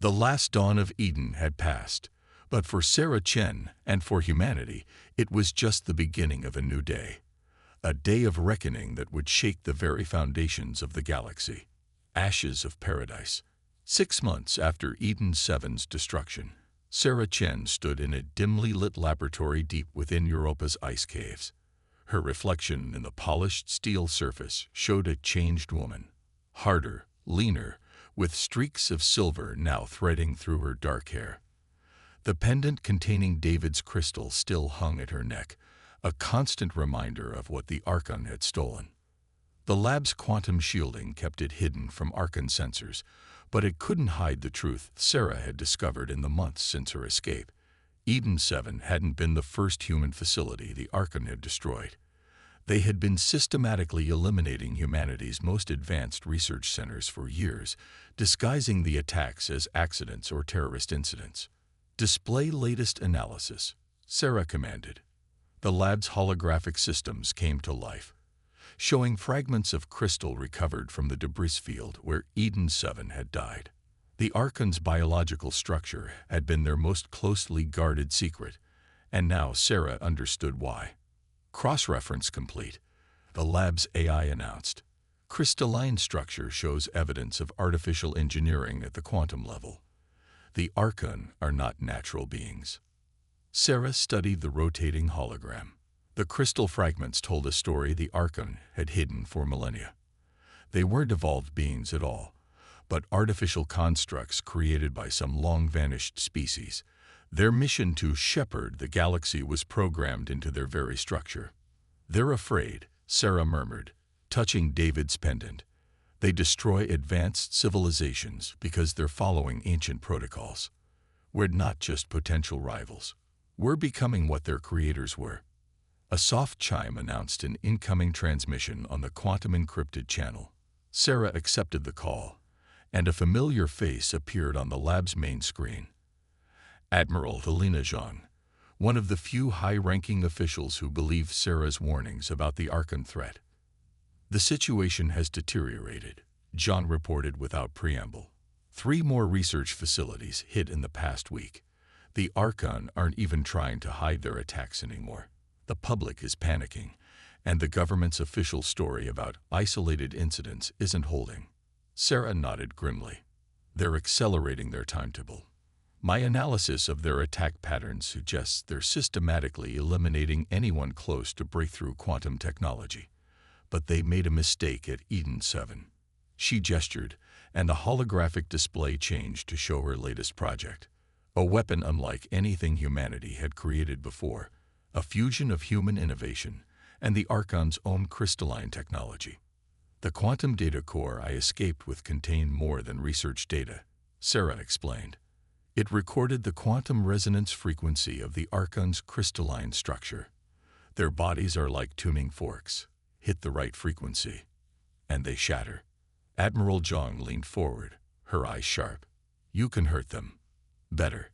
The last dawn of Eden had passed, but for Sarah Chen and for humanity, it was just the beginning of a new day. A day of reckoning that would shake the very foundations of the galaxy. Ashes of Paradise. 6 months after Eden 7's destruction, Sarah Chen stood in a dimly lit laboratory deep within Europa's ice caves. Her reflection in the polished steel surface showed a changed woman. Harder, leaner, with streaks of silver now threading through her dark hair. The pendant containing David's crystal still hung at her neck, a constant reminder of what the Archon had stolen. The lab's quantum shielding kept it hidden from Archon sensors, but it couldn't hide the truth Sarah had discovered in the months since her escape. Eden 7 hadn't been the first human facility the Archon had destroyed. They had been systematically eliminating humanity's most advanced research centers for years, disguising the attacks as accidents or terrorist incidents. "Display latest analysis," Sarah commanded. The lab's holographic systems came to life, showing fragments of crystal recovered from the debris field where Eden 7 had died. The Archon's biological structure had been their most closely guarded secret, and now Sarah understood why. Cross-reference complete, the lab's AI announced. Crystalline structure shows evidence of artificial engineering at the quantum level. The Archon are not natural beings. Sarah studied the rotating hologram. The crystal fragments told a story the Archon had hidden for millennia. They weren't evolved beings at all, but artificial constructs created by some long-vanished species. Their mission to shepherd the galaxy was programmed into their very structure. "They're afraid," Sarah murmured, touching David's pendant. "They destroy advanced civilizations because they're following ancient protocols. We're not just potential rivals. We're becoming what their creators were." A soft chime announced an incoming transmission on the quantum-encrypted channel. Sarah accepted the call, and a familiar face appeared on the lab's main screen. Admiral Helena Zhang, one of the few high-ranking officials who believed Sarah's warnings about the Archon threat. "The situation has deteriorated," Zhang reported without preamble. 3 more research facilities hit in the past week. The Archon aren't even trying to hide their attacks anymore. The public is panicking, and the government's official story about isolated incidents isn't holding. Sarah nodded grimly. "They're accelerating their timetable. My analysis of their attack patterns suggests they're systematically eliminating anyone close to breakthrough quantum technology. But they made a mistake at Eden 7. She gestured, and the holographic display changed to show her latest project. A weapon unlike anything humanity had created before, a fusion of human innovation and the Archon's own crystalline technology. "The quantum data core I escaped with contained more than research data," Sarah explained. "It recorded the quantum resonance frequency of the Archon's crystalline structure. Their bodies are like tuning forks. Hit the right frequency, and they shatter." Admiral Zhang leaned forward, her eyes sharp. "You can hurt them. Better,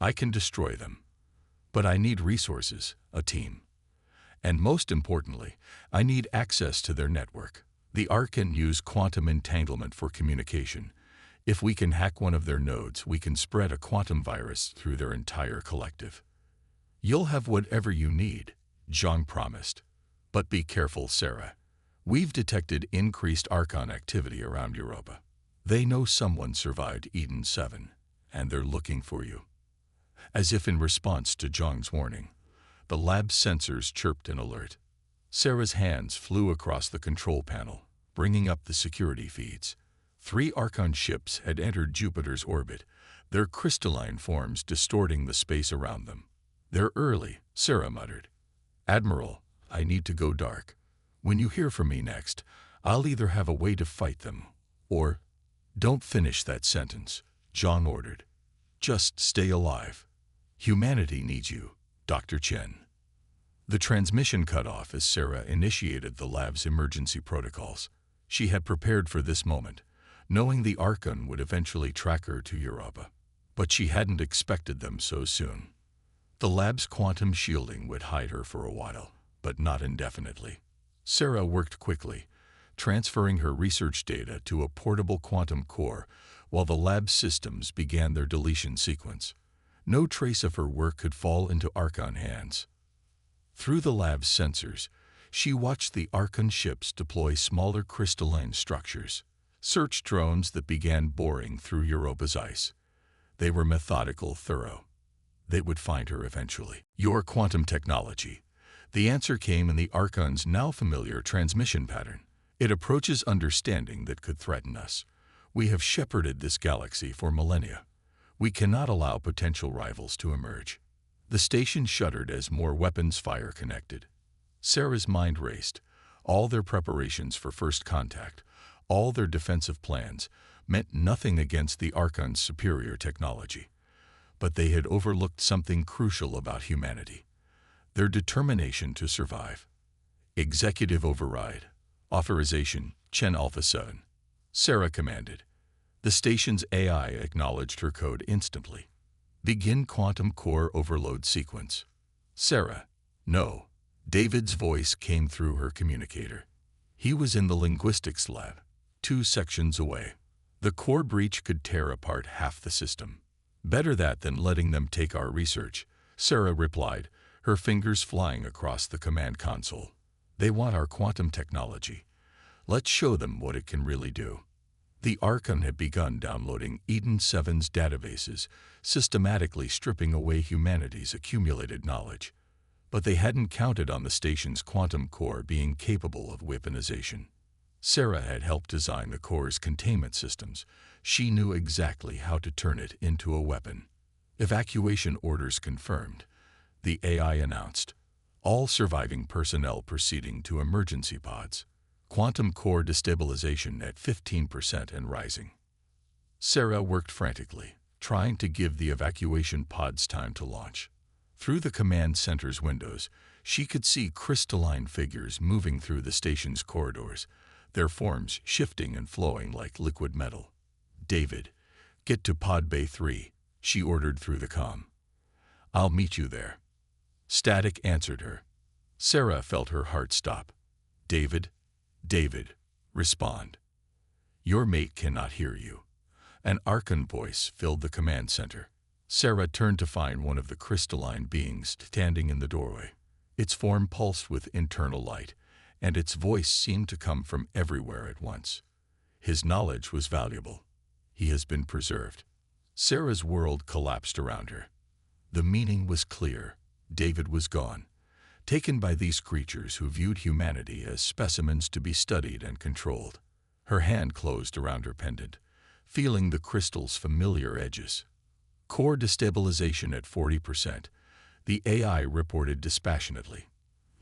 I can destroy them. But I need resources, a team. And most importantly, I need access to their network. The Archon use quantum entanglement for communication. If we can hack one of their nodes, we can spread a quantum virus through their entire collective." "You'll have whatever you need," Zhang promised. "But be careful, Sarah. We've detected increased Archon activity around Europa. They know someone survived Eden 7, and they're looking for you." As if in response to Zhang's warning, the lab's sensors chirped an alert. Sarah's hands flew across the control panel, bringing up the security feeds. 3 Archon ships had entered Jupiter's orbit, their crystalline forms distorting the space around them. "They're early," Sarah muttered. "Admiral, I need to go dark. When you hear from me next, I'll either have a way to fight them, or—" "Don't finish that sentence," Zhang ordered. "Just stay alive. Humanity needs you, Dr. Chen." The transmission cut off as Sarah initiated the lab's emergency protocols. She had prepared for this moment, knowing the Archon would eventually track her to Europa. But she hadn't expected them so soon. The lab's quantum shielding would hide her for a while, but not indefinitely. Sarah worked quickly, transferring her research data to a portable quantum core while the lab systems began their deletion sequence. No trace of her work could fall into Archon hands. Through the lab's sensors, she watched the Archon ships deploy smaller crystalline structures, search drones that began boring through Europa's ice. They were methodical, thorough. They would find her eventually. Your quantum technology. The answer came in the Archon's now familiar transmission pattern. It approaches understanding that could threaten us. We have shepherded this galaxy for millennia. We cannot allow potential rivals to emerge. The station shuddered as more weapons fire connected. Sarah's mind raced. All their preparations for first contact, all their defensive plans, meant nothing against the Archon's superior technology. But they had overlooked something crucial about humanity: their determination to survive. Executive override. Authorization, Chen Alpha 7. Sarah commanded. The station's AI acknowledged her code instantly. Begin quantum core overload sequence. Sarah, no. David's voice came through her communicator. He was in the linguistics lab, 2 sections away. The core breach could tear apart half the system. Better that than letting them take our research, Sarah replied, her fingers flying across the command console. They want our quantum technology. Let's show them what it can really do. The Archon had begun downloading Eden 7's databases, systematically stripping away humanity's accumulated knowledge. But they hadn't counted on the station's quantum core being capable of weaponization. Sarah had helped design the core's containment systems. She knew exactly how to turn it into a weapon. Evacuation orders confirmed. The AI announced, all surviving personnel proceeding to emergency pods. Quantum core destabilization at 15% and rising. Sarah worked frantically, trying to give the evacuation pods time to launch. Through the command center's windows, she could see crystalline figures moving through the station's corridors, their forms shifting and flowing like liquid metal. David, get to Pod Bay 3, she ordered through the comm. I'll meet you there. Static answered her. Sarah felt her heart stop. David, respond. Your mate cannot hear you. An Archon voice filled the command center. Sarah turned to find one of the crystalline beings standing in the doorway. Its form pulsed with internal light, and its voice seemed to come from everywhere at once. His knowledge was valuable. He has been preserved. Sarah's world collapsed around her. The meaning was clear. David was gone, taken by these creatures who viewed humanity as specimens to be studied and controlled. Her hand closed around her pendant, feeling the crystal's familiar edges. Core destabilization at 40%, the AI reported dispassionately.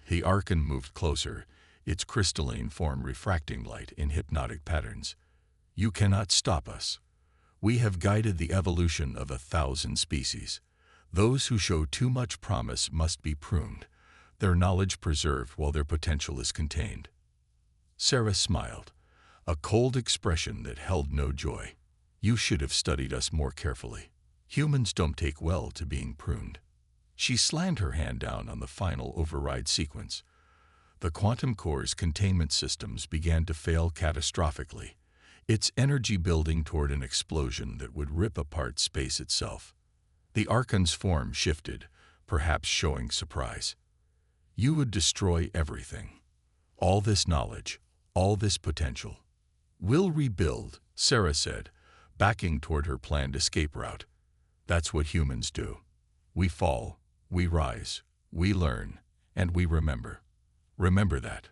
The Archon moved closer, its crystalline form refracting light in hypnotic patterns. You cannot stop us. We have guided the evolution of 1,000 species. Those who show too much promise must be pruned, their knowledge preserved while their potential is contained. Sarah smiled, a cold expression that held no joy. You should have studied us more carefully. Humans don't take well to being pruned. She slammed her hand down on the final override sequence. The quantum core's containment systems began to fail catastrophically, its energy building toward an explosion that would rip apart space itself. The Archon's form shifted, perhaps showing surprise. You would destroy everything. All this knowledge, all this potential. We'll rebuild, Sarah said, backing toward her planned escape route. That's what humans do. We fall, we rise, we learn, and we remember. Remember that.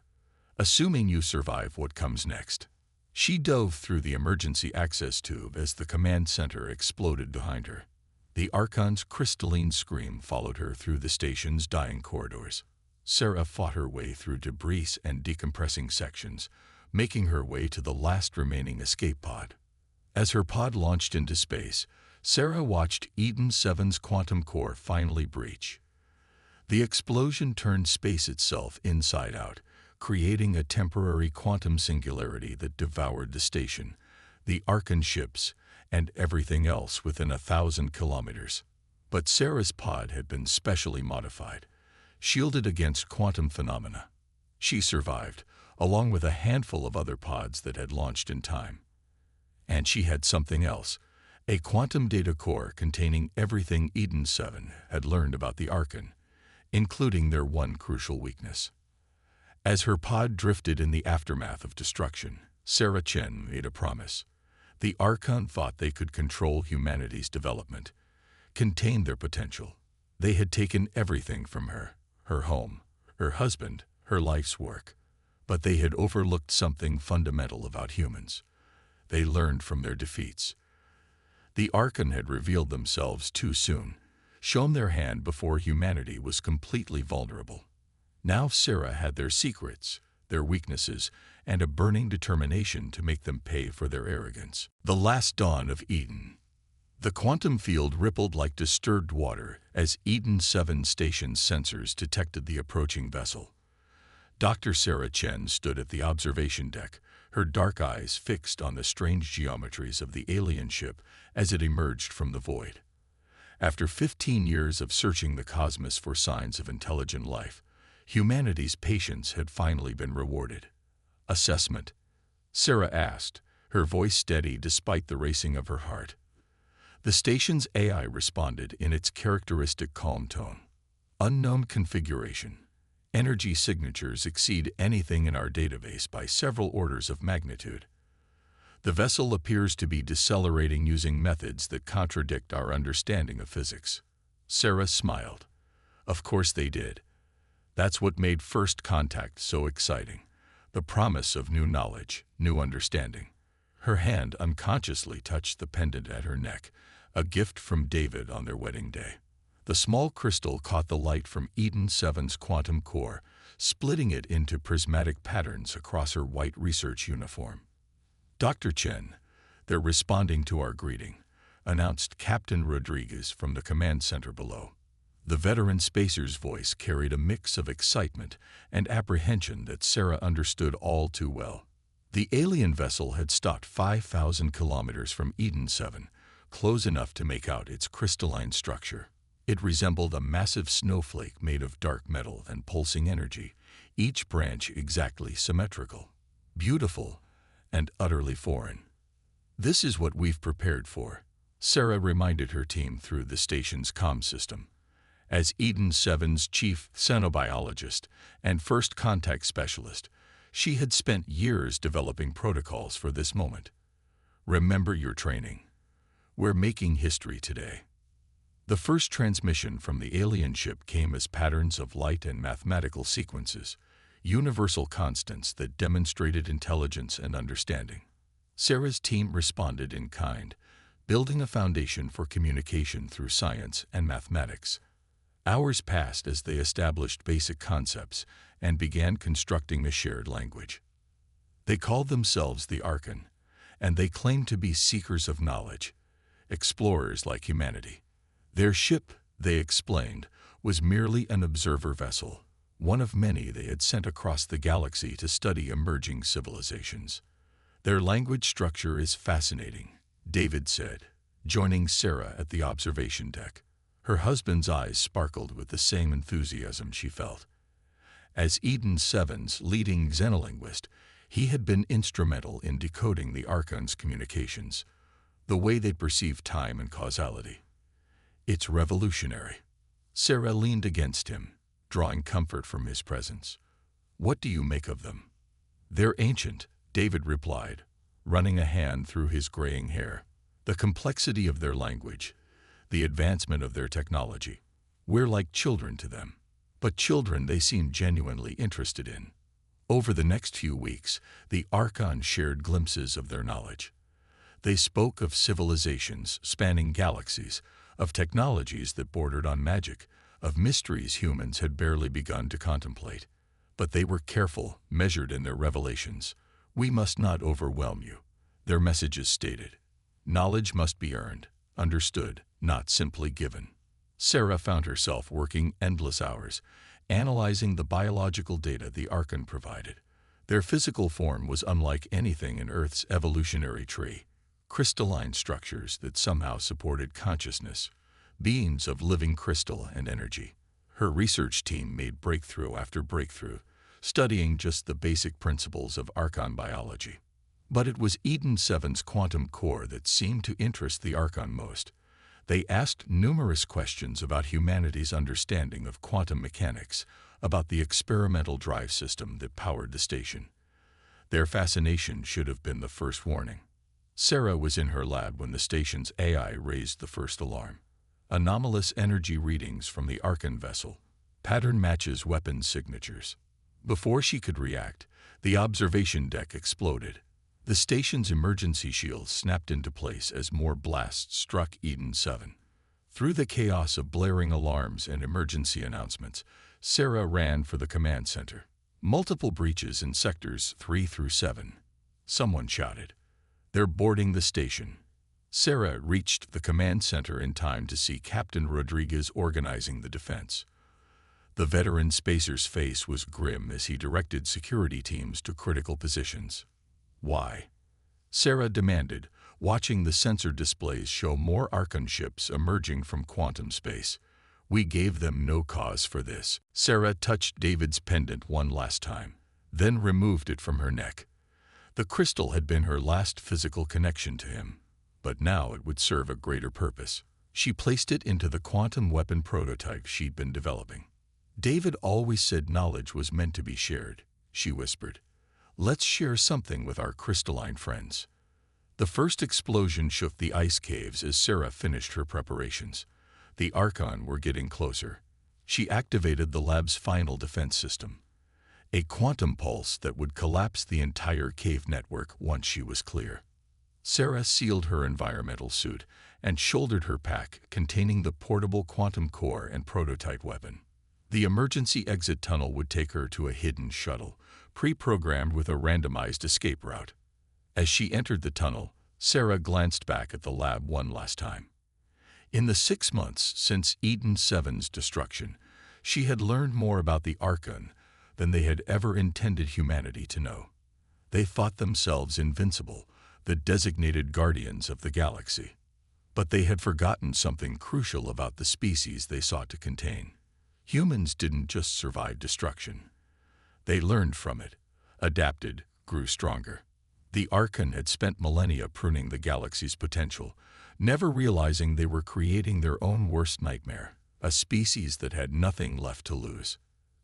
Assuming you survive what comes next. She dove through the emergency access tube as the command center exploded behind her. The Archon's crystalline scream followed her through the station's dying corridors. Sarah fought her way through debris and decompressing sections, making her way to the last remaining escape pod. As her pod launched into space, Sarah watched Eden 7's quantum core finally breach. The explosion turned space itself inside out, creating a temporary quantum singularity that devoured the station, the Archon ships, and everything else within 1,000 kilometers. But Sarah's pod had been specially modified, shielded against quantum phenomena. She survived, along with a handful of other pods that had launched in time. And she had something else, a quantum data core containing everything Eden 7 had learned about the Archon, including their one crucial weakness. As her pod drifted in the aftermath of destruction, Sarah Chen made a promise. The Archon thought they could control humanity's development, contain their potential. They had taken everything from her, her home, her husband, her life's work. But they had overlooked something fundamental about humans. They learned from their defeats. The Archon had revealed themselves too soon, shown their hand before humanity was completely vulnerable. Now Sarah had their secrets, their weaknesses, and a burning determination to make them pay for their arrogance. The last dawn of Eden. The quantum field rippled like disturbed water as Eden 7 station's sensors detected the approaching vessel. Dr. Sarah Chen stood at the observation deck, her dark eyes fixed on the strange geometries of the alien ship as it emerged from the void. After 15 years of searching the cosmos for signs of intelligent life, humanity's patience had finally been rewarded. Assessment? Sarah asked, her voice steady despite the racing of her heart. The station's AI responded in its characteristic calm tone. Unknown configuration. Energy signatures exceed anything in our database by several orders of magnitude. The vessel appears to be decelerating using methods that contradict our understanding of physics. Sarah smiled. Of course they did. That's what made first contact so exciting. The promise of new knowledge, new understanding. Her hand unconsciously touched the pendant at her neck, a gift from David on their wedding day. The small crystal caught the light from Eden 7's quantum core, splitting it into prismatic patterns across her white research uniform. Dr. Chen, they're responding to our greeting, announced Captain Rodriguez from the command center below. The veteran spacer's voice carried a mix of excitement and apprehension that Sarah understood all too well. The alien vessel had stopped 5,000 kilometers from Eden 7, close enough to make out its crystalline structure. It resembled a massive snowflake made of dark metal and pulsing energy, each branch exactly symmetrical. Beautiful and utterly foreign. This is what we've prepared for, Sarah reminded her team through the station's comm system. As Eden 7's chief xenobiologist and first contact specialist, she had spent years developing protocols for this moment. Remember your training. We're making history today. The first transmission from the alien ship came as patterns of light and mathematical sequences, universal constants that demonstrated intelligence and understanding. Sarah's team responded in kind, building a foundation for communication through science and mathematics. Hours passed as they established basic concepts and began constructing a shared language. They called themselves the Archon, and they claimed to be seekers of knowledge, explorers like humanity. Their ship, they explained, was merely an observer vessel, one of many they had sent across the galaxy to study emerging civilizations. Their language structure is fascinating, David said, joining Sarah at the observation deck. Her husband's eyes sparkled with the same enthusiasm she felt. As Eden 7's leading xenolinguist, he had been instrumental in decoding the Archon's communications, the way they perceive time and causality. It's revolutionary. Sarah leaned against him, drawing comfort from his presence. What do you make of them? They're ancient, David replied, running a hand through his graying hair. The complexity of their language, the advancement of their technology. We're like children to them. But children they seem genuinely interested in. Over the next few weeks, the Archon shared glimpses of their knowledge. They spoke of civilizations spanning galaxies, of technologies that bordered on magic, of mysteries humans had barely begun to contemplate. But they were careful, measured in their revelations. We must not overwhelm you, their messages stated. Knowledge must be earned, understood, not simply given. Sarah found herself working endless hours, analyzing the biological data the Archon provided. Their physical form was unlike anything in Earth's evolutionary tree. Crystalline structures that somehow supported consciousness, beings of living crystal and energy. Her research team made breakthrough after breakthrough, studying just the basic principles of Archon biology. But it was Eden 7's quantum core that seemed to interest the Archon most. They asked numerous questions about humanity's understanding of quantum mechanics, about the experimental drive system that powered the station. Their fascination should have been the first warning. Sarah was in her lab when the station's AI raised the first alarm. Anomalous energy readings from the Archon vessel. Pattern matches weapons signatures. Before she could react, the observation deck exploded. The station's emergency shields snapped into place as more blasts struck Eden 7. Through the chaos of blaring alarms and emergency announcements, Sarah ran for the command center. Multiple breaches in sectors 3 through 7. Someone shouted, "They're boarding the station." Sarah reached the command center in time to see Captain Rodriguez organizing the defense. The veteran spacer's face was grim as he directed security teams to critical positions. "Why?" Sarah demanded, watching the sensor displays show more Archon ships emerging from quantum space. "We gave them no cause for this." Sarah touched David's pendant one last time, then removed it from her neck. The crystal had been her last physical connection to him, but now it would serve a greater purpose. She placed it into the quantum weapon prototype she'd been developing. "David always said knowledge was meant to be shared," she whispered. "Let's share something with our crystalline friends." The first explosion shook the ice caves as Sarah finished her preparations. The Archon were getting closer. She activated the lab's final defense system, a quantum pulse that would collapse the entire cave network once she was clear. Sarah sealed her environmental suit and shouldered her pack containing the portable quantum core and prototype weapon. The emergency exit tunnel would take her to a hidden shuttle, pre-programmed with a randomized escape route. As she entered the tunnel, Sarah glanced back at the lab one last time. In the 6 months since Eden 7's destruction, she had learned more about the Archon than they had ever intended humanity to know. They thought themselves invincible, the designated guardians of the galaxy. But they had forgotten something crucial about the species they sought to contain. Humans didn't just survive destruction. They learned from it, adapted, grew stronger. The Archon had spent millennia pruning the galaxy's potential, never realizing they were creating their own worst nightmare, a species that had nothing left to lose.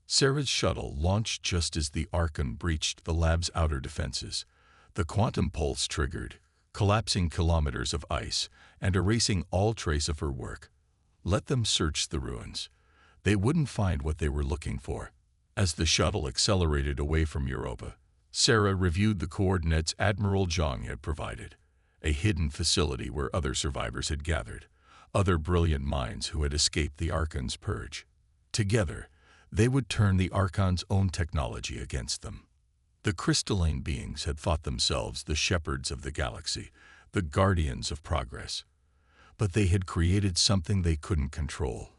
Sarah's shuttle launched just as the Archon breached the lab's outer defenses. The quantum pulse triggered, collapsing kilometers of ice and erasing all trace of her work. Let them search the ruins. They wouldn't find what they were looking for. As the shuttle accelerated away from Europa, Sarah reviewed the coordinates Admiral Zhang had provided, a hidden facility where other survivors had gathered, other brilliant minds who had escaped the Archon's purge. Together, they would turn the Archon's own technology against them. The crystalline beings had thought themselves the shepherds of the galaxy, the guardians of progress. But they had created something they couldn't control,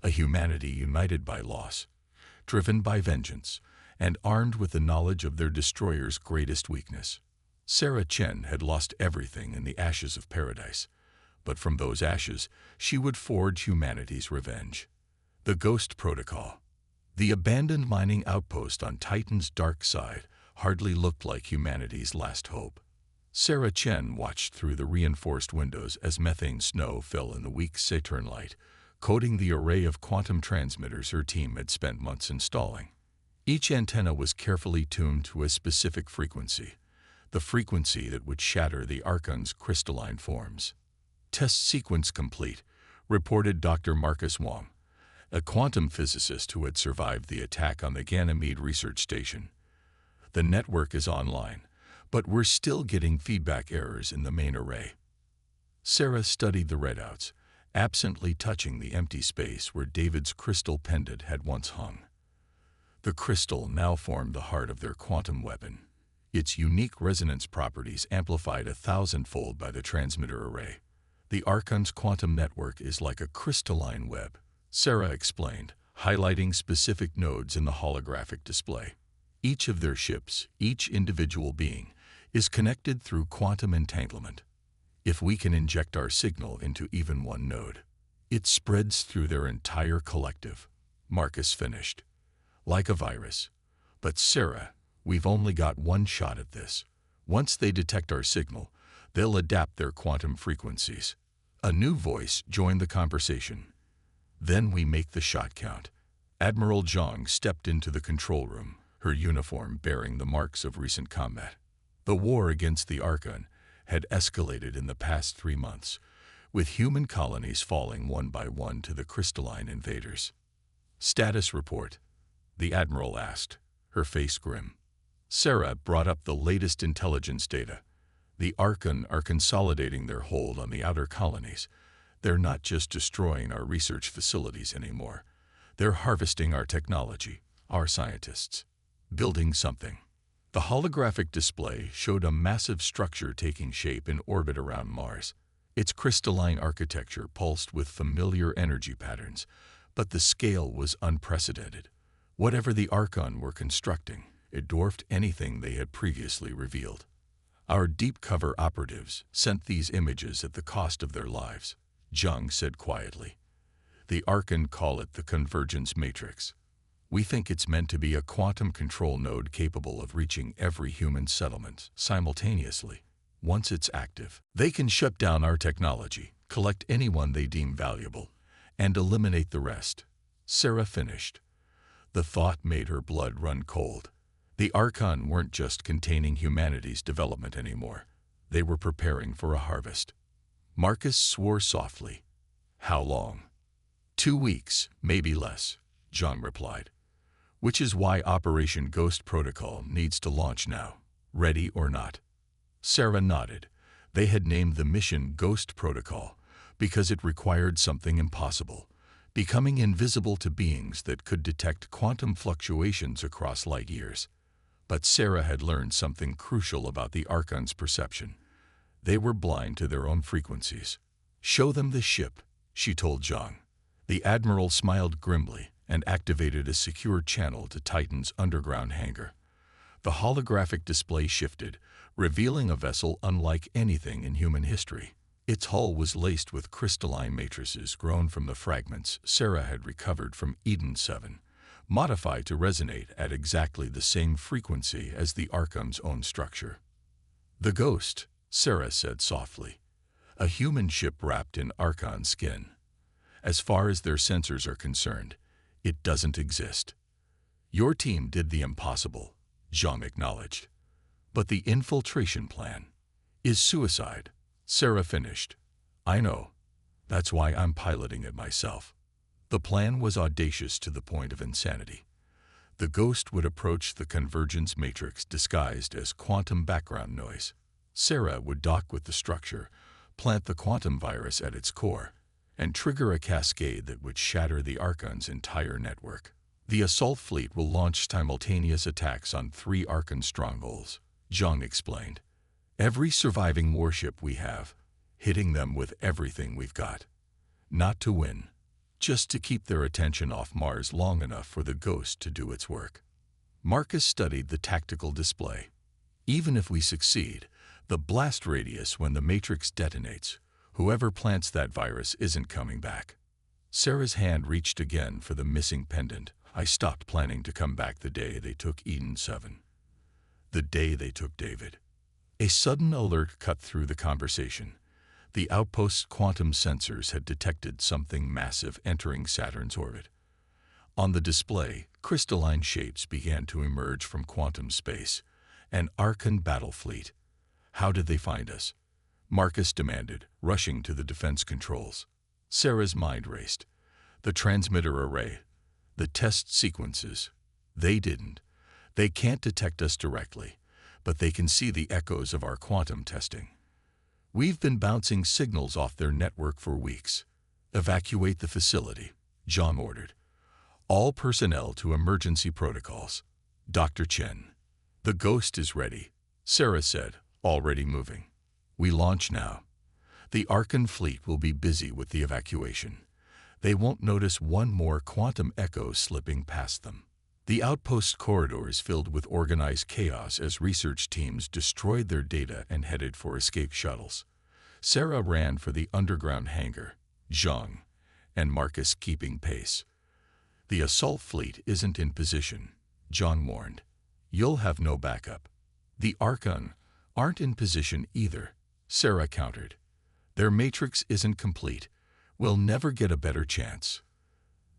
a humanity united by loss, driven by vengeance, and armed with the knowledge of their destroyer's greatest weakness. Sarah Chen had lost everything in the ashes of paradise, but from those ashes she would forge humanity's revenge. The Ghost Protocol. The abandoned mining outpost on Titan's dark side hardly looked like humanity's last hope. Sarah Chen watched through the reinforced windows as methane snow fell in the weak Saturn light, coating the array of quantum transmitters her team had spent months installing. Each antenna was carefully tuned to a specific frequency, the frequency that would shatter the Archon's crystalline forms. "Test sequence complete," reported Dr. Marcus Wong, a quantum physicist who had survived the attack on the Ganymede research station. "The network is online, but we're still getting feedback errors in the main array." Sarah studied the readouts, absently touching the empty space where David's crystal pendant had once hung. The crystal now formed the heart of their quantum weapon, its unique resonance properties amplified 1,000-fold by the transmitter array. "The Archon's quantum network is like a crystalline web," Sarah explained, highlighting specific nodes in the holographic display. "Each of their ships, each individual being, is connected through quantum entanglement. If we can inject our signal into even one node, it spreads through their entire collective," Marcus finished. "Like a virus. But Sarah, we've only got one shot at this. Once they detect our signal, they'll adapt their quantum frequencies. A new voice joined the conversation. Then we make the shot count. Admiral Zhang stepped into the control room, her uniform bearing the marks of recent combat. The war against the Archon had escalated in the past 3 months, with human colonies falling one by one to the crystalline invaders. "Status report," the Admiral asked, her face grim. Sarah brought up the latest intelligence data. The Archon are consolidating their hold on the outer colonies. They're not just destroying our research facilities anymore. They're harvesting our technology, our scientists, building something. The holographic display showed a massive structure taking shape in orbit around Mars. Its crystalline architecture pulsed with familiar energy patterns, but the scale was unprecedented. Whatever the Archon were constructing, it dwarfed anything they had previously revealed. "Our deep cover operatives sent these images at the cost of their lives," Zhang said quietly. "The Archon call it the convergence matrix. We think it's meant to be a quantum control node capable of reaching every human settlement simultaneously. Once it's active, they can shut down our technology, collect anyone they deem valuable, and eliminate the rest." Sarah finished. The thought made her blood run cold. The Archon weren't just containing humanity's development anymore. They were preparing for a harvest. Marcus swore softly. "How long?" 2 weeks, maybe less," Zhang replied. "Which is why Operation Ghost Protocol needs to launch now, ready or not." Sarah nodded. They had named the mission Ghost Protocol because it required something impossible, becoming invisible to beings that could detect quantum fluctuations across light years. But Sarah had learned something crucial about the Archon's perception. They were blind to their own frequencies. "Show them the ship," she told Zhang. The Admiral smiled grimly and activated a secure channel to Titan's underground hangar. The holographic display shifted, revealing a vessel unlike anything in human history. Its hull was laced with crystalline matrices grown from the fragments Sarah had recovered from Eden 7, modified to resonate at exactly the same frequency as the Archon's own structure. "The Ghost," Sarah said softly. "A human ship wrapped in Archon skin. As far as their sensors are concerned, it doesn't exist." "Your team did the impossible," Zhang acknowledged. "But the infiltration plan is suicide," Sarah finished. "I know. That's why I'm piloting it myself." The plan was audacious to the point of insanity. The Ghost would approach the convergence matrix disguised as quantum background noise. Sarah would dock with the structure, plant the quantum virus at its core, and trigger a cascade that would shatter the Archon's entire network. "The assault fleet will launch simultaneous attacks on 3 Archon strongholds," Zhang explained. "Every surviving warship we have, hitting them with everything we've got. Not to win, just to keep their attention off Mars long enough for the Ghost to do its work." Marcus studied the tactical display. "Even if we succeed, the blast radius when the matrix detonates, whoever plants that virus isn't coming back." Sarah's hand reached again for the missing pendant. "I stopped planning to come back the day they took Eden 7. The day they took David." A sudden alert cut through the conversation. The outpost's quantum sensors had detected something massive entering Saturn's orbit. On the display, crystalline shapes began to emerge from quantum space. An Archon battle fleet. "How did they find us?" Marcus demanded, rushing to the defense controls. Sarah's mind raced. "The transmitter array, the test sequences. They didn't. They can't detect us directly, but they can see the echoes of our quantum testing. We've been bouncing signals off their network for weeks." "Evacuate the facility," Zhang ordered. "All personnel to emergency protocols. Dr. Chen." "The Ghost is ready," Sarah said, already moving. "We launch now. The Archon fleet will be busy with the evacuation. They won't notice one more quantum echo slipping past them." The outpost corridors filled with organized chaos as research teams destroyed their data and headed for escape shuttles. Sarah ran for the underground hangar, Zhang and Marcus keeping pace. "The assault fleet isn't in position," Zhang warned. "You'll have no backup. The Archon aren't in position either, Sarah countered. Their matrix isn't complete. We'll never get a better chance.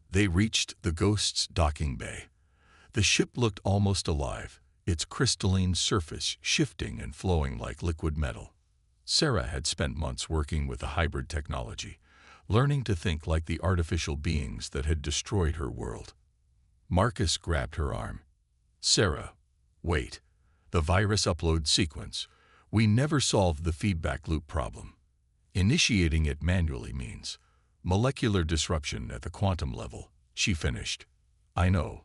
They reached the Ghost's docking bay. The ship looked almost alive, its crystalline surface shifting and flowing like liquid metal. Sarah had spent months working with the hybrid technology, learning to think like the artificial beings that had destroyed her world. Marcus grabbed her arm. Sarah, wait. The virus upload sequence. We never solved the feedback loop problem. Initiating it manually means molecular disruption at the quantum level, she finished. I know.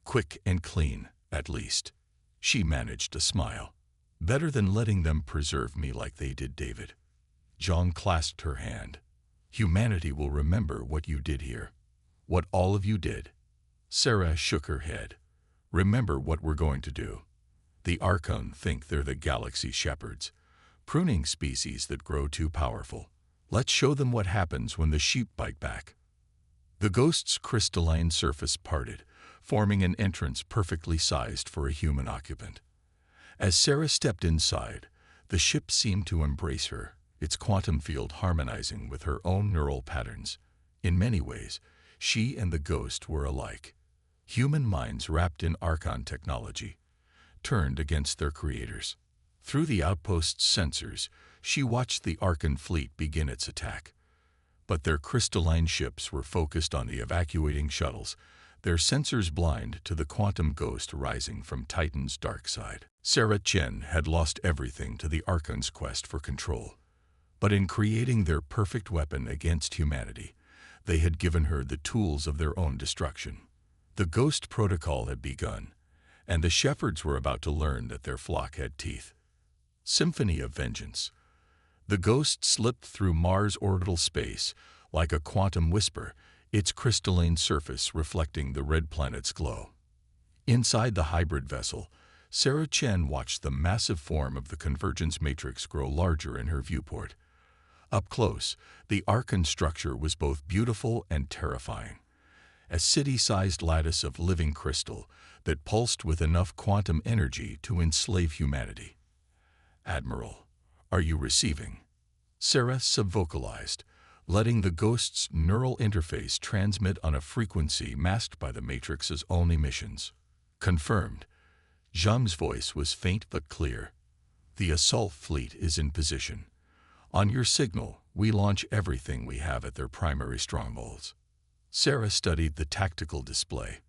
Quick and clean, at least. She managed a smile. Better than letting them preserve me like they did David. John clasped her hand. Humanity will remember what you did here. What all of you did. Sarah shook her head. Remember what we're going to do. The Archon think they're the galaxy's shepherds, pruning species that grow too powerful. Let's show them what happens when the sheep bite back. The Ghost's crystalline surface parted, forming an entrance perfectly sized for a human occupant. As Sarah stepped inside, the ship seemed to embrace her, its quantum field harmonizing with her own neural patterns. In many ways, she and the Ghost were alike. Human minds wrapped in Archon technology, turned against their creators. Through the outpost's sensors, she watched the Archon fleet begin its attack. But their crystalline ships were focused on the evacuating shuttles, their sensors blind to the quantum ghost rising from Titan's dark side. Sarah Chen had lost everything to the Archon's quest for control. But in creating their perfect weapon against humanity, they had given her the tools of their own destruction. The Ghost Protocol had begun, and the shepherds were about to learn that their flock had teeth. Symphony of Vengeance. The Ghost slipped through Mars' orbital space like a quantum whisper, its crystalline surface reflecting the red planet's glow. Inside the hybrid vessel, Sarah Chen watched the massive form of the convergence matrix grow larger in her viewport. Up close, the Archon structure was both beautiful and terrifying. A city-sized lattice of living crystal that pulsed with enough quantum energy to enslave humanity. Admiral, are you receiving? Sarah subvocalized, letting the Ghost's neural interface transmit on a frequency masked by the Matrix's own emissions. Confirmed. Zhang's voice was faint but clear. The assault fleet is in position. On your signal, we launch everything we have at their primary strongholds. Sarah studied the tactical display.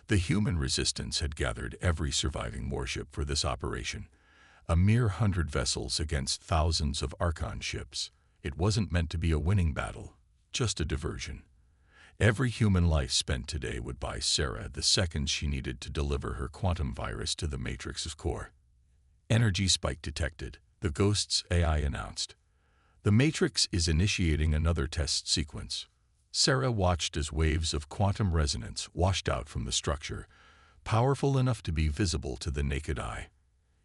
The human resistance had gathered every surviving warship for this operation. A mere 100 vessels against thousands of Archon ships. It wasn't meant to be a winning battle, just a diversion. Every human life spent today would buy Sarah the seconds she needed to deliver her quantum virus to the Matrix's core. Energy spike detected, the Ghost's AI announced. The Matrix is initiating another test sequence. Sarah watched as waves of quantum resonance washed out from the structure, powerful enough to be visible to the naked eye.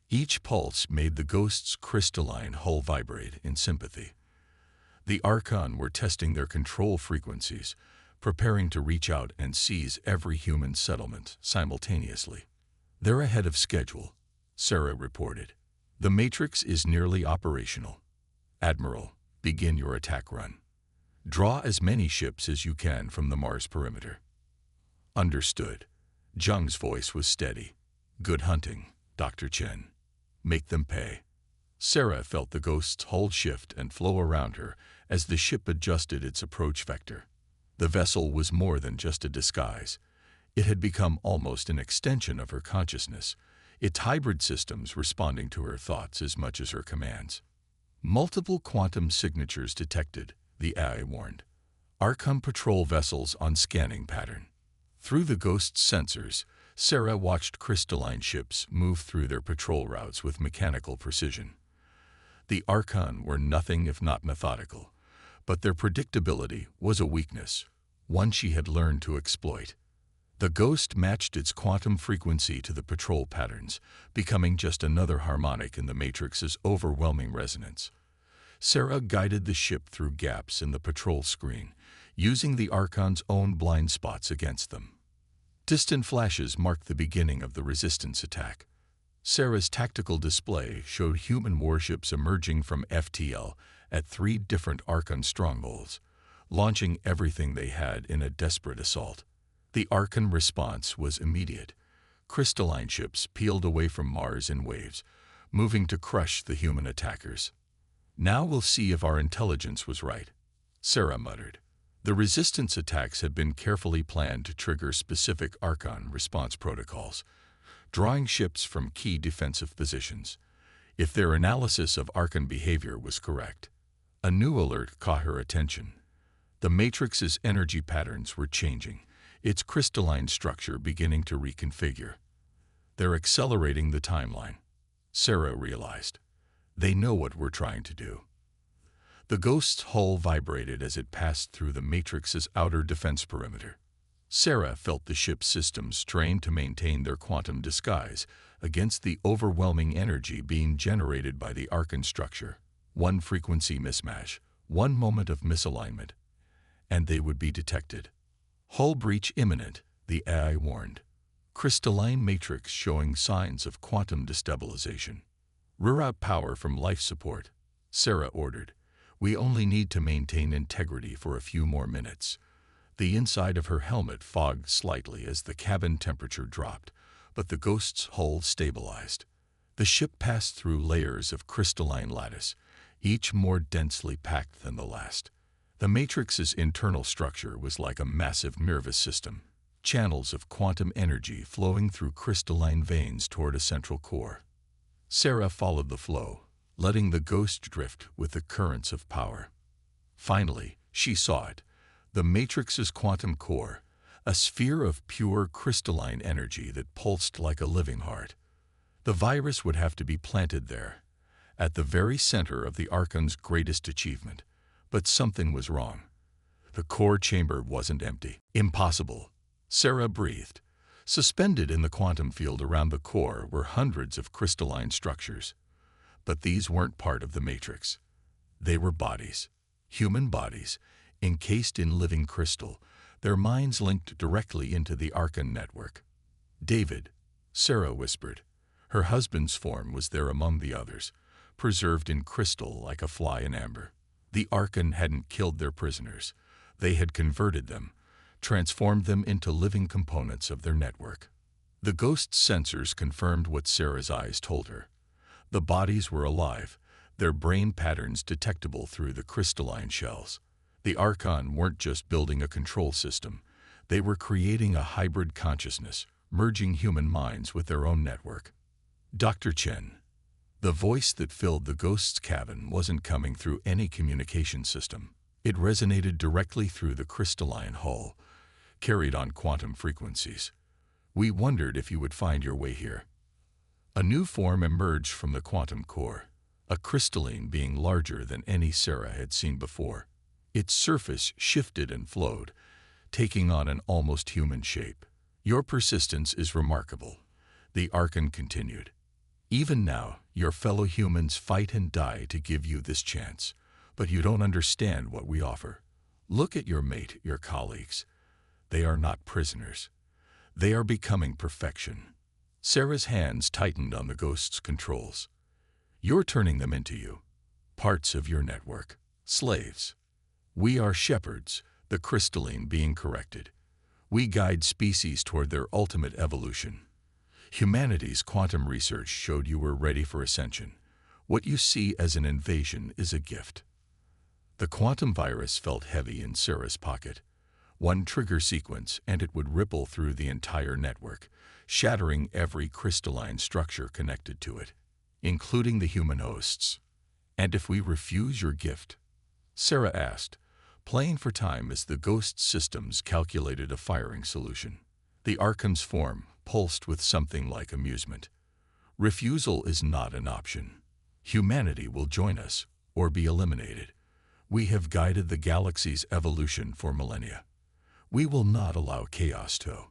Each pulse made the Ghost's crystalline hull vibrate in sympathy. The Archon were testing their control frequencies, preparing to reach out and seize every human settlement simultaneously. They're ahead of schedule, Sarah reported. The Matrix is nearly operational. Admiral, begin your attack run. Draw as many ships as you can from the Mars perimeter. Understood. Zhang's voice was steady. Good hunting, Dr. Chen. Make them pay. Sarah felt the Ghost's hull shift and flow around her as the ship adjusted its approach vector. The vessel was more than just a disguise. It had become almost an extension of her consciousness, its hybrid systems responding to her thoughts as much as her commands. Multiple quantum signatures detected, the AI warned. Archon patrol vessels on scanning pattern. Through the Ghost's sensors, Sarah watched crystalline ships move through their patrol routes with mechanical precision. The Archon were nothing if not methodical, but their predictability was a weakness, one she had learned to exploit. The Ghost matched its quantum frequency to the patrol patterns, becoming just another harmonic in the Matrix's overwhelming resonance. Sarah guided the ship through gaps in the patrol screen, using the Archon's own blind spots against them. Distant flashes marked the beginning of the resistance attack. Sarah's tactical display showed human warships emerging from FTL at 3 different Archon strongholds, launching everything they had in a desperate assault. The Archon response was immediate. Crystalline ships peeled away from Mars in waves, moving to crush the human attackers. "Now we'll see if our intelligence was right," Sarah muttered. The resistance attacks had been carefully planned to trigger specific Archon response protocols, drawing ships from key defensive positions. If their analysis of Archon behavior was correct, a new alert caught her attention. The Matrix's energy patterns were changing, its crystalline structure beginning to reconfigure. "They're accelerating the timeline," Sarah realized. "They know what we're trying to do." The Ghost's hull vibrated as it passed through the Matrix's outer defense perimeter. Sarah felt the ship's systems trained to maintain their quantum disguise against the overwhelming energy being generated by the Archon structure. One frequency mismatch, one moment of misalignment, and they would be detected. "Hull breach imminent," the AI warned. Crystalline matrix showing signs of quantum destabilization. "Reroute power from life support," Sarah ordered. "We only need to maintain integrity for a few more minutes." The inside of her helmet fogged slightly as the cabin temperature dropped, but the Ghost's hull stabilized. The ship passed through layers of crystalline lattice, each more densely packed than the last. The Matrix's internal structure was like a massive nervous system, channels of quantum energy flowing through crystalline veins toward a central core. Sarah followed the flow, letting the Ghost drift with the currents of power. Finally, she saw it. The Matrix's quantum core, a sphere of pure crystalline energy that pulsed like a living heart. The virus would have to be planted there, at the very center of the Archon's greatest achievement. But something was wrong. The core chamber wasn't empty. "Impossible," Sarah breathed. Suspended in the quantum field around the core were hundreds of crystalline structures. But these weren't part of the Matrix. They were bodies, human bodies, encased in living crystal, their minds linked directly into the Archon network. "David," Sarah whispered. Her husband's form was there among the others, preserved in crystal like a fly in amber. The Archon hadn't killed their prisoners. They had converted them, transformed them into living components of their network. The Ghost's sensors confirmed what Sarah's eyes told her. The bodies were alive, their brain patterns detectable through the crystalline shells. The Archon weren't just building a control system. They were creating a hybrid consciousness, merging human minds with their own network. "Dr. Chen." The voice that filled the Ghost's cabin wasn't coming through any communication system. It resonated directly through the crystalline hull, carried on quantum frequencies. "We wondered if you would find your way here." A new form emerged from the quantum core, a crystalline being larger than any Sarah had seen before. Its surface shifted and flowed, taking on an almost human shape. "Your persistence is remarkable," the Archon continued. "Even now, your fellow humans fight and die to give you this chance, but you don't understand what we offer. Look at your mate, your colleagues. They are not prisoners. They are becoming perfection." Sarah's hands tightened on the Ghost's controls. "You're turning them into you, parts of your network, slaves. We are shepherds," the crystalline being corrected. "We guide species toward their ultimate evolution. Humanity's quantum research showed you were ready for ascension. What you see as an invasion is a gift." The quantum virus felt heavy in Sarah's pocket. One trigger sequence and it would ripple through the entire network, shattering every crystalline structure connected to it, including the human hosts. "And if we refuse your gift?" Sarah asked, playing for time as the Ghost systems calculated a firing solution. The Archon's form pulsed with something like amusement. "Refusal is not an option. Humanity will join us or be eliminated. We have guided the galaxy's evolution for millennia. We will not allow chaos to."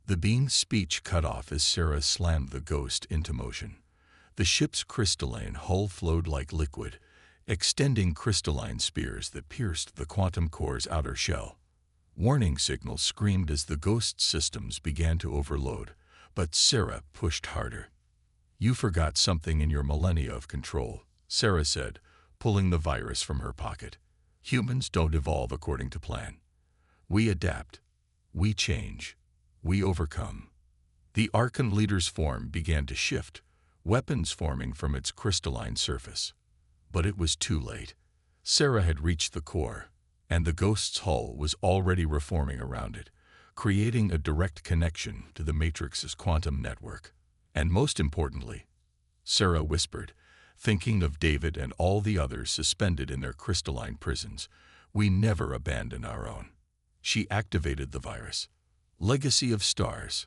The being's speech cut off as Sarah slammed the Ghost into motion. The ship's crystalline hull flowed like liquid, extending crystalline spears that pierced the quantum core's outer shell. Warning signals screamed as the Ghost systems began to overload, but Sarah pushed harder. "You forgot something in your millennia of control," Sarah said, pulling the virus from her pocket. "Humans don't evolve according to plan. We adapt. We change. We overcome." The Archon leader's form began to shift, weapons forming from its crystalline surface. But it was too late. Sarah had reached the core, and the ghost's hull was already reforming around it, creating a direct connection to the Matrix's quantum network. And most importantly, Sarah whispered, thinking of David and all the others suspended in their crystalline prisons, "We never abandon our own." She activated the virus. Legacy of Stars.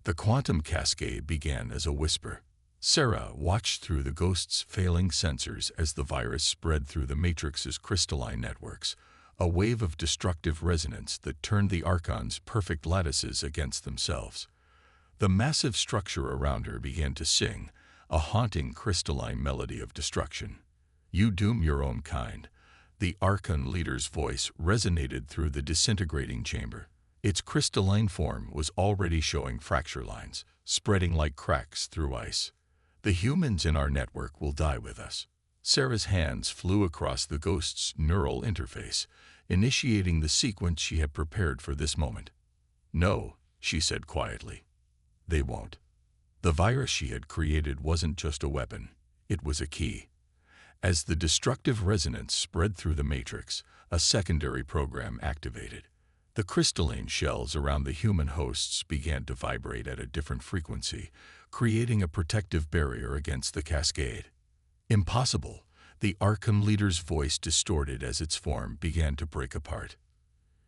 The quantum cascade began as a whisper. Sarah watched through the ghost's failing sensors as the virus spread through the Matrix's crystalline networks, a wave of destructive resonance that turned the Archon's perfect lattices against themselves. The massive structure around her began to sing, a haunting crystalline melody of destruction. "You doom your own kind." The Archon leader's voice resonated through the disintegrating chamber. Its crystalline form was already showing fracture lines, spreading like cracks through ice. "The humans in our network will die with us." Sarah's hands flew across the ghost's neural interface, initiating the sequence she had prepared for this moment. "No," she said quietly. "They won't." The virus she had created wasn't just a weapon, it was a key. As the destructive resonance spread through the Matrix, a secondary program activated. The crystalline shells around the human hosts began to vibrate at a different frequency, creating a protective barrier against the cascade. "Impossible," the Archon leader's voice distorted as its form began to break apart.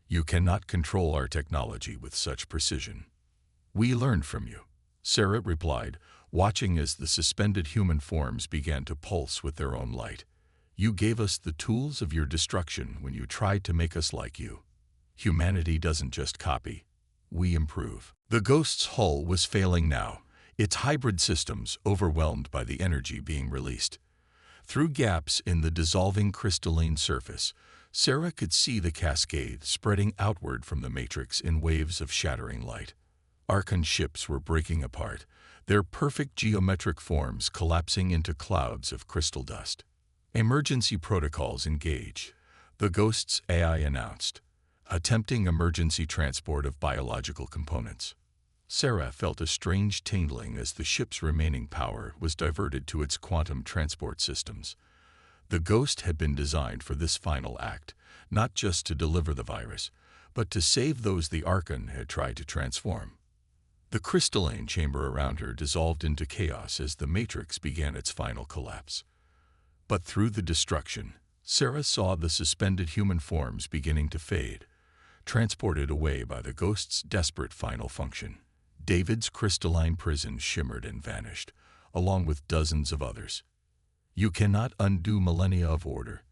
"You cannot control our technology with such precision." "We learned from you," Sarah replied, watching as the suspended human forms began to pulse with their own light. "You gave us the tools of your destruction when you tried to make us like you. Humanity doesn't just copy, we improve." The ghost's hull was failing now, its hybrid systems overwhelmed by the energy being released. Through gaps in the dissolving crystalline surface, Sarah could see the cascade spreading outward from the Matrix in waves of shattering light. Archon ships were breaking apart, their perfect geometric forms collapsing into clouds of crystal dust. "Emergency protocols engage," the ghost's AI announced, attempting emergency transport of biological components. Sarah felt a strange tingling as the ship's remaining power was diverted to its quantum transport systems. The ghost had been designed for this final act, not just to deliver the virus, but to save those the Archon had tried to transform. The crystalline chamber around her dissolved into chaos as the Matrix began its final collapse. But through the destruction, Sarah saw the suspended human forms beginning to fade, transported away by the ghost's desperate final function. David's crystalline prison shimmered and vanished, along with dozens of others. "You cannot undo millennia of order."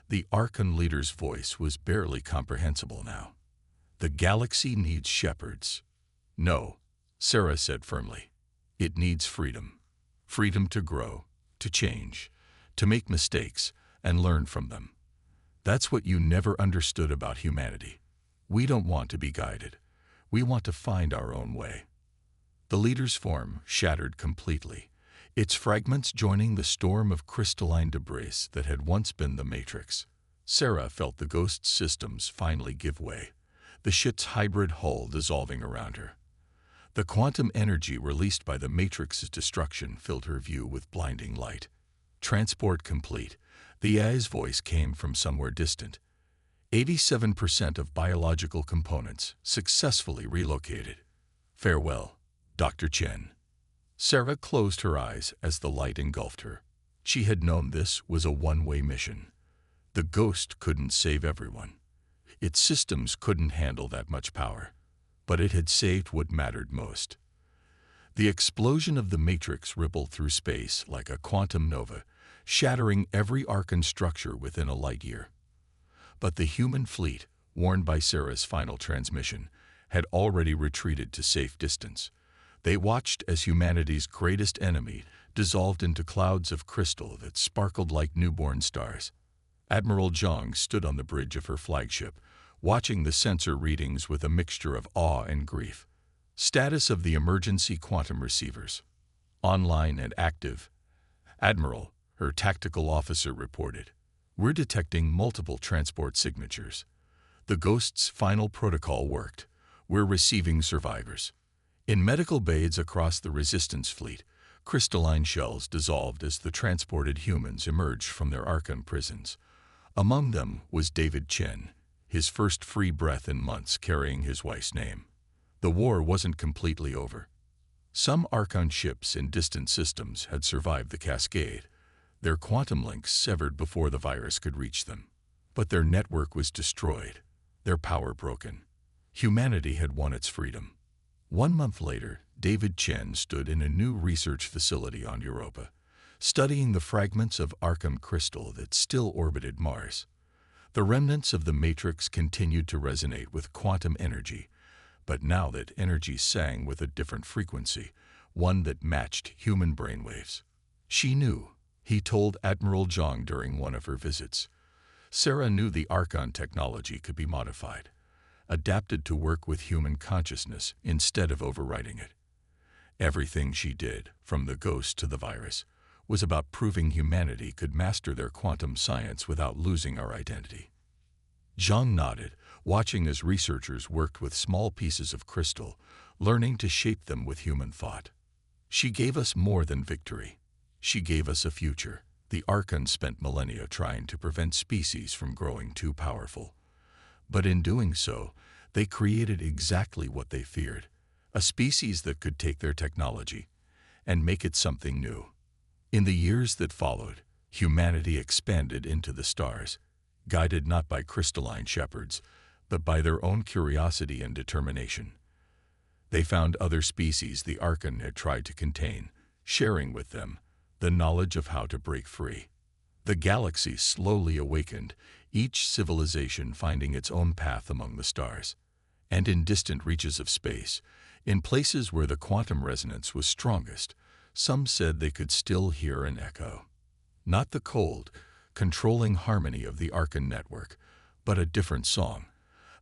The Archon leader's voice was barely comprehensible now. "The galaxy needs shepherds." "No," Sarah said firmly. "It needs freedom. Freedom to grow, to change, to make mistakes, and learn from them. That's what you never understood about humanity. We don't want to be guided. We want to find our own way." The leader's form shattered completely, its fragments joining the storm of crystalline debris that had once been the Matrix. Sarah felt the ghost's systems finally give way, the ship's hybrid hull dissolving around her. The quantum energy released by the Matrix's destruction filled her view with blinding light. "Transport complete," the AI's voice came from somewhere distant. 87% of biological components successfully relocated. "Farewell, Dr. Chen." Sarah closed her eyes as the light engulfed her. She had known this was a one-way mission. The ghost couldn't save everyone. Its systems couldn't handle that much power. But it had saved what mattered most. The explosion of the Matrix rippled through space like a quantum nova, shattering every Archon structure within a light year. But the human fleet, warned by Sarah's final transmission, had already retreated to safe distance. They watched as humanity's greatest enemy dissolved into clouds of crystal that sparkled like newborn stars. Admiral Zhang stood on the bridge of her flagship, watching the sensor readings with a mixture of awe and grief. "Status of the emergency quantum receivers. online and active. Admiral, her tactical officer reported. We're detecting multiple transport signatures. The Ghost's final protocol worked. We're receiving survivors. In medical bays across the Resistance fleet, crystalline shells dissolved as the transported humans emerged from their Archon prisons. Among them was David Chen, his first free breath in months carrying his wife's name. The war wasn't completely over. Some Archon ships in distant systems had survived the cascade, their quantum links severed before the virus could reach them. But their network was destroyed, their power broken. Humanity had won its freedom. 1 month later, David Chen stood in a new research facility on Europa, studying the fragments of Arkham crystal that still orbited Mars. The remnants of the Matrix continued to resonate with quantum energy, but now that energy sang with a different frequency, one that matched human brainwaves. She knew, he told Admiral Zhang during one of her visits. Sarah knew the Archon technology could be modified, adapted to work with human consciousness instead of overriding it. Everything she did, from the Ghost to the virus, was about proving humanity could master their quantum science without losing our identity. Zhang nodded, watching as researchers worked with small pieces of crystal, learning to shape them with human thought. She gave us more than victory. She gave us a future. The Archon spent millennia trying to prevent species from growing too powerful. But in doing so, they created exactly what they feared, a species that could take their technology and make it something new. In the years that followed, humanity expanded into the stars, guided not by crystalline shepherds, but by their own curiosity and determination. They found other species the Archon had tried to contain, sharing with them the knowledge of how to break free. The galaxy slowly awakened, each civilization finding its own path among the stars. And in distant reaches of space, in places where the quantum resonance was strongest, some said they could still hear an echo. Not the cold, controlling harmony of the Archon network, but a different song,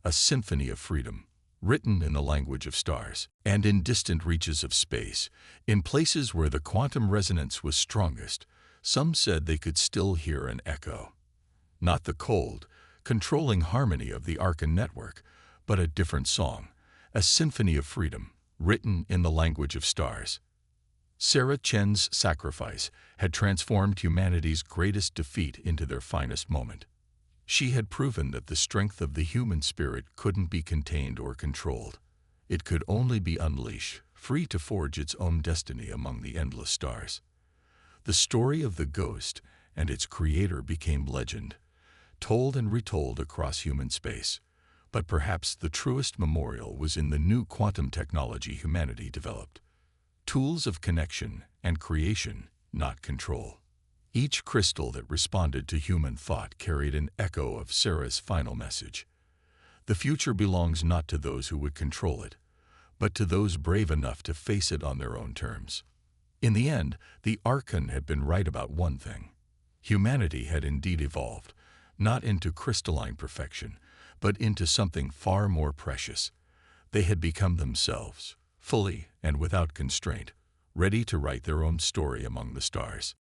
a symphony of freedom, written in the language of stars. And in distant reaches of space, in places where the quantum resonance was strongest, some said they could still hear an echo. Not the cold, controlling harmony of the Archon network, but a different song, a symphony of freedom, written in the language of stars. Sarah Chen's sacrifice had transformed humanity's greatest defeat into their finest moment. She had proven that the strength of the human spirit couldn't be contained or controlled. It could only be unleashed, free to forge its own destiny among the endless stars. The story of the Ghost and its creator became legend, told and retold across human space. But perhaps the truest memorial was in the new quantum technology humanity developed. Tools of connection and creation, not control. Each crystal that responded to human thought carried an echo of Sarah's final message. The future belongs not to those who would control it, but to those brave enough to face it on their own terms. In the end, the Archon had been right about one thing. Humanity had indeed evolved, not into crystalline perfection, but into something far more precious. They had become themselves, fully and without constraint, ready to write their own story among the stars.